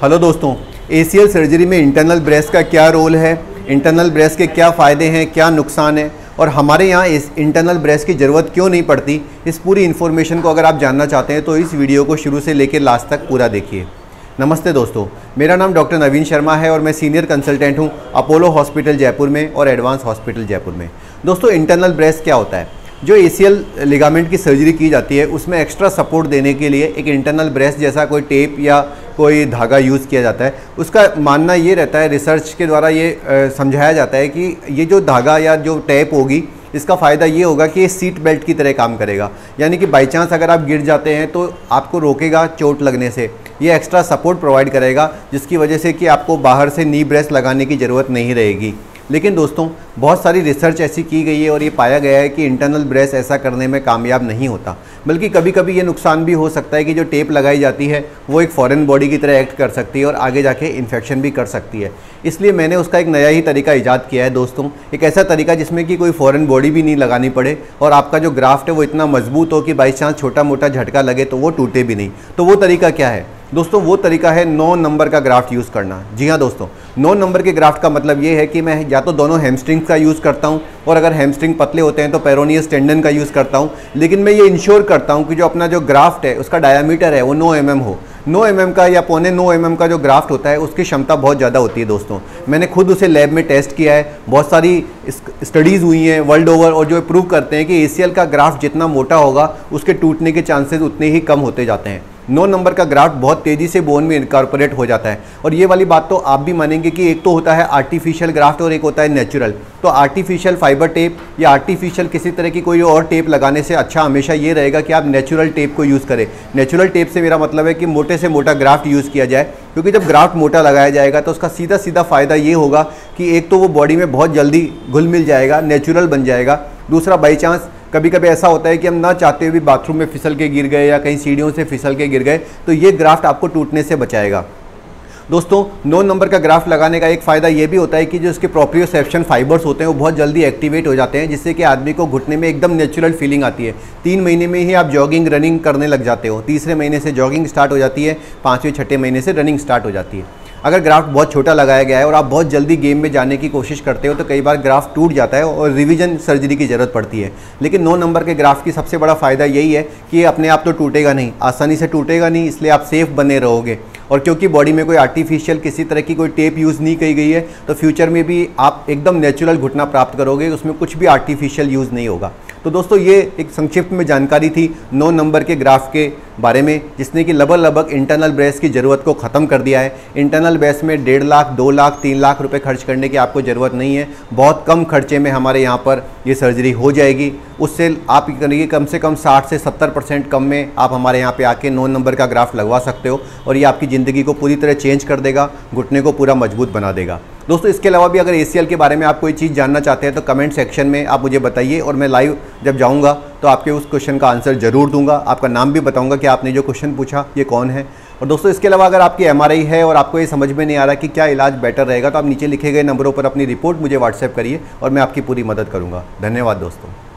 Hello दोस्तों, ACL surgery में internal breast का क्या रोल है, इंटरनल ब्रेस्ट के क्या फ़ायदे हैं, क्या नुकसान है और हमारे यहाँ इस इंटरनल ब्रेस्ट की ज़रूरत क्यों नहीं पड़ती, इस पूरी इन्फॉर्मेशन को अगर आप जानना चाहते हैं तो इस वीडियो को शुरू से लेकर लास्ट तक पूरा देखिए। नमस्ते दोस्तों, मेरा नाम डॉक्टर नवीन शर्मा है और मैं सीनियर कंसल्टेंट हूँ अपोलो हॉस्पिटल जयपुर में और एडवांस हॉस्पिटल जयपुर में। दोस्तों, इंटरनल ब्रेस्ट क्या होता है? जो ACL लिगामेंट की सर्जरी की जाती है उसमें एक्स्ट्रा सपोर्ट देने के लिए एक इंटरनल ब्रेस्ट जैसा कोई टेप या कोई धागा यूज़ किया जाता है। उसका मानना ये रहता है, रिसर्च के द्वारा ये समझाया जाता है कि ये जो धागा या जो टेप होगी इसका फ़ायदा ये होगा कि ये सीट बेल्ट की तरह काम करेगा, यानी कि बाई चांस अगर आप गिर जाते हैं तो आपको रोकेगा चोट लगने से। ये एक्स्ट्रा सपोर्ट प्रोवाइड करेगा जिसकी वजह से कि आपको बाहर से नी ब्रेस्ट लगाने की ज़रूरत नहीं रहेगी। लेकिन दोस्तों, बहुत सारी रिसर्च ऐसी की गई है और ये पाया गया है कि इंटरनल ब्रेस्ट ऐसा करने में कामयाब नहीं होता, बल्कि कभी कभी ये नुकसान भी हो सकता है कि जो टेप लगाई जाती है वो एक फॉरेन बॉडी की तरह एक्ट कर सकती है और आगे जाके इन्फेक्शन भी कर सकती है। इसलिए मैंने उसका एक नया ही तरीका ईजाद किया है दोस्तों, एक ऐसा तरीका जिसमें कि कोई फॉरेन बॉडी भी नहीं लगानी पड़े और आपका जो ग्राफ्ट है वो इतना मजबूत हो कि बाई चांस छोटा मोटा झटका लगे तो वो टूटे भी नहीं। तो वो तरीका क्या है दोस्तों? वो तरीका है 9 नंबर का ग्राफ्ट यूज़ करना। जी हाँ दोस्तों, 9 नंबर के ग्राफ्ट का मतलब ये है कि मैं या तो दोनों हैमस्ट्रिंग्स का यूज़ करता हूँ और अगर हैमस्ट्रिंग पतले होते हैं तो पेरोनियस टेंडन का यूज़ करता हूँ, लेकिन मैं ये इंश्योर करता हूँ कि जो अपना जो ग्राफ्ट है उसका डायामीटर है वो 9 mm हो। 9 mm का या 9.25 mm का जो ग्राफ्ट होता है उसकी क्षमता बहुत ज़्यादा होती है दोस्तों। मैंने खुद उसे लैब में टेस्ट किया है, बहुत सारी स्टडीज़ हुई हैं वर्ल्ड ओवर और जो प्रूव करते हैं कि ACL का ग्राफ्ट जितना मोटा होगा उसके टूटने के चांसेस उतने ही कम होते जाते हैं। 9 नंबर का ग्राफ्ट बहुत तेज़ी से बोन में इनकॉर्पोरेट हो जाता है और ये वाली बात तो आप भी मानेंगे कि एक तो होता है आर्टिफिशियल ग्राफ्ट और एक होता है नेचुरल। तो आर्टिफिशियल फाइबर टेप या आर्टिफिशियल किसी तरह की कोई और टेप लगाने से अच्छा हमेशा ये रहेगा कि आप नेचुरल टेप को यूज़ करें। नेचुरल टेप से मेरा मतलब है कि मोटे से मोटा ग्राफ्ट यूज़ किया जाए, क्योंकि जब ग्राफ्ट मोटा लगाया जाएगा तो उसका सीधा सीधा फ़ायदा ये होगा कि एक तो वो बॉडी में बहुत जल्दी घुल मिल जाएगा, नेचुरल बन जाएगा। दूसरा, बाई चांस कभी कभी ऐसा होता है कि हम ना चाहते हुए भी बाथरूम में फिसल के गिर गए या कहीं सीढ़ियों से फिसल के गिर गए, तो ये ग्राफ्ट आपको टूटने से बचाएगा। दोस्तों, 9 नंबर का ग्राफ्ट लगाने का एक फ़ायदा ये भी होता है कि जो उसके प्रोप्रियोसेप्शन फाइबर्स होते हैं वो बहुत जल्दी एक्टिवेट हो जाते हैं, जिससे कि आदमी को घुटने में एकदम नेचुरल फीलिंग आती है। 3 महीने में ही आप जॉगिंग रनिंग करने लग जाते हो, तीसरे महीने से जॉगिंग स्टार्ट हो जाती है, 5वें 6ठे महीने से रनिंग स्टार्ट हो जाती है। अगर ग्राफ्ट बहुत छोटा लगाया गया है और आप बहुत जल्दी गेम में जाने की कोशिश करते हो तो कई बार ग्राफ्ट टूट जाता है और रिवीजन सर्जरी की ज़रूरत पड़ती है। लेकिन 9 नंबर के ग्राफ्ट की सबसे बड़ा फ़ायदा यही है कि ये अपने आप तो टूटेगा नहीं, आसानी से टूटेगा नहीं, इसलिए आप सेफ़ बने रहोगे। और क्योंकि बॉडी में कोई आर्टिफिशियल किसी तरह की कोई टेप यूज़ नहीं की गई है तो फ्यूचर में भी आप एकदम नेचुरल घुटना प्राप्त करोगे, उसमें कुछ भी आर्टिफिशियल यूज़ नहीं होगा। तो दोस्तों, ये एक संक्षिप्त में जानकारी थी 9 नंबर के ग्राफ के बारे में, जिसने कि लगभग इंटरनल ब्रेस्ट की ज़रूरत को ख़त्म कर दिया है। इंटरनल ब्रेस्ट में 1.5 लाख, 2 लाख, 3 लाख रुपए खर्च करने की आपको ज़रूरत नहीं है। बहुत कम खर्चे में हमारे यहाँ पर ये सर्जरी हो जाएगी। उससे आप करिए कम से कम 60 से 70% कम में आप हमारे यहाँ पे आके 9 नंबर का ग्राफ्ट लगवा सकते हो और ये आपकी ज़िंदगी को पूरी तरह चेंज कर देगा, घुटने को पूरा मजबूत बना देगा। दोस्तों, इसके अलावा भी अगर ACL के बारे में आप कोई चीज़ जानना चाहते हैं तो कमेंट सेक्शन में आप मुझे बताइए और मैं लाइव जब जाऊंगा तो आपके उस क्वेश्चन का आंसर ज़रूर दूंगा। आपका नाम भी बताऊंगा कि आपने जो क्वेश्चन पूछा ये कौन है। और दोस्तों, इसके अलावा अगर आपकी MRI है और आपको ये समझ में नहीं आ रहा कि क्या इलाज बेटर रहेगा तो आप नीचे लिखे गए नंबरों पर अपनी रिपोर्ट मुझे व्हाट्सएप करिए और मैं आपकी पूरी मदद करूँगा। धन्यवाद दोस्तों।